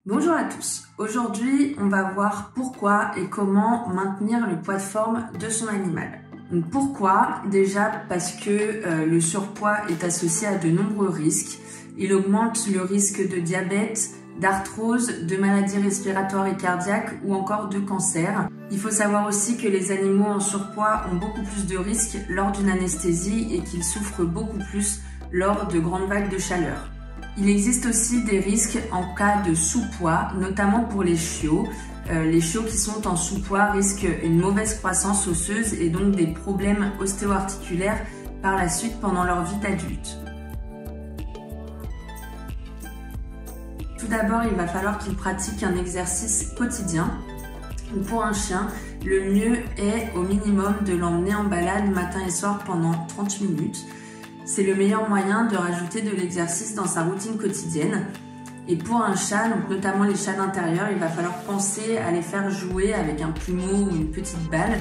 Bonjour à tous, aujourd'hui on va voir pourquoi et comment maintenir le poids de forme de son animal. Donc pourquoi? Déjà parce que le surpoids est associé à de nombreux risques. Il augmente le risque de diabète, d'arthrose, de maladies respiratoires et cardiaques ou encore de cancer. Il faut savoir aussi que les animaux en surpoids ont beaucoup plus de risques lors d'une anesthésie et qu'ils souffrent beaucoup plus lors de grandes vagues de chaleur. Il existe aussi des risques en cas de sous-poids, notamment pour les chiots. Les chiots qui sont en sous-poids risquent une mauvaise croissance osseuse et donc des problèmes ostéo-articulaires par la suite pendant leur vie d'adulte. Tout d'abord, il va falloir qu'il pratique un exercice quotidien. Pour un chien, le mieux est au minimum de l'emmener en balade matin et soir pendant 30 minutes. C'est le meilleur moyen de rajouter de l'exercice dans sa routine quotidienne. Et pour un chat, donc notamment les chats d'intérieur, il va falloir penser à les faire jouer avec un plumeau ou une petite balle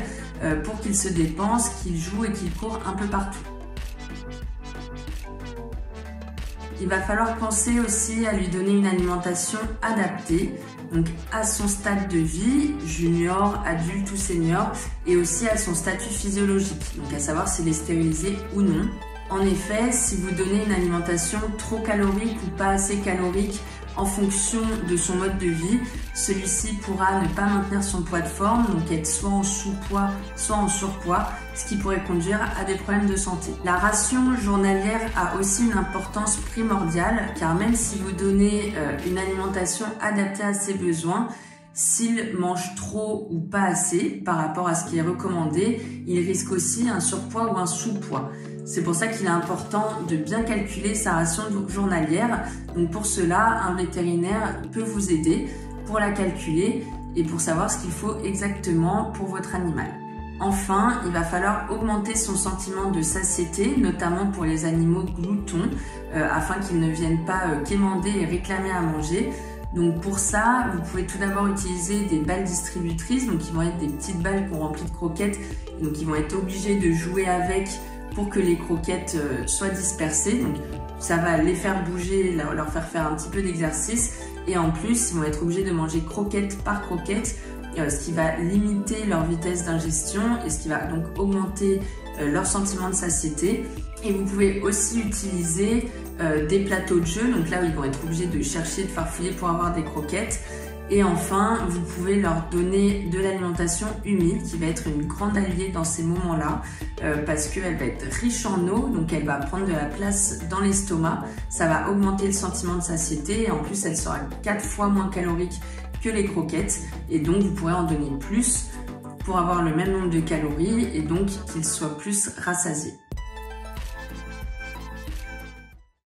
pour qu'ils se dépensent, qu'ils jouent et qu'ils courent un peu partout. Il va falloir penser aussi à lui donner une alimentation adaptée, donc à son stade de vie, junior, adulte ou senior, et aussi à son statut physiologique, donc à savoir s'il est stérilisé ou non. En effet, si vous donnez une alimentation trop calorique ou pas assez calorique en fonction de son mode de vie, celui-ci pourra ne pas maintenir son poids de forme, donc être soit en sous-poids, soit en surpoids, ce qui pourrait conduire à des problèmes de santé. La ration journalière a aussi une importance primordiale, car même si vous donnez une alimentation adaptée à ses besoins, s'il mange trop ou pas assez par rapport à ce qui est recommandé, il risque aussi un surpoids ou un sous-poids. C'est pour ça qu'il est important de bien calculer sa ration journalière. Donc pour cela, un vétérinaire peut vous aider pour la calculer et pour savoir ce qu'il faut exactement pour votre animal. Enfin, il va falloir augmenter son sentiment de satiété, notamment pour les animaux gloutons, afin qu'ils ne viennent pas quémander et réclamer à manger. Donc pour ça, vous pouvez tout d'abord utiliser des balles distributrices, donc qui vont être des petites balles qu'on remplit de croquettes, donc ils vont être obligés de jouer avec pour que les croquettes soient dispersées. Donc ça va les faire bouger, leur faire un petit peu d'exercice, et en plus ils vont être obligés de manger croquette par croquette, ce qui va limiter leur vitesse d'ingestion et ce qui va donc augmenter leur sentiment de satiété. Et vous pouvez aussi utiliser des plateaux de jeu, donc là où ils vont être obligés de chercher, de farfouiller pour avoir des croquettes. Et enfin, vous pouvez leur donner de l'alimentation humide qui va être une grande alliée dans ces moments-là parce qu'elle va être riche en eau, donc elle va prendre de la place dans l'estomac. Ça va augmenter le sentiment de satiété et en plus elle sera 4 fois moins calorique que les croquettes et donc vous pourrez en donner plus pour avoir le même nombre de calories et donc qu'ils soient plus rassasiés.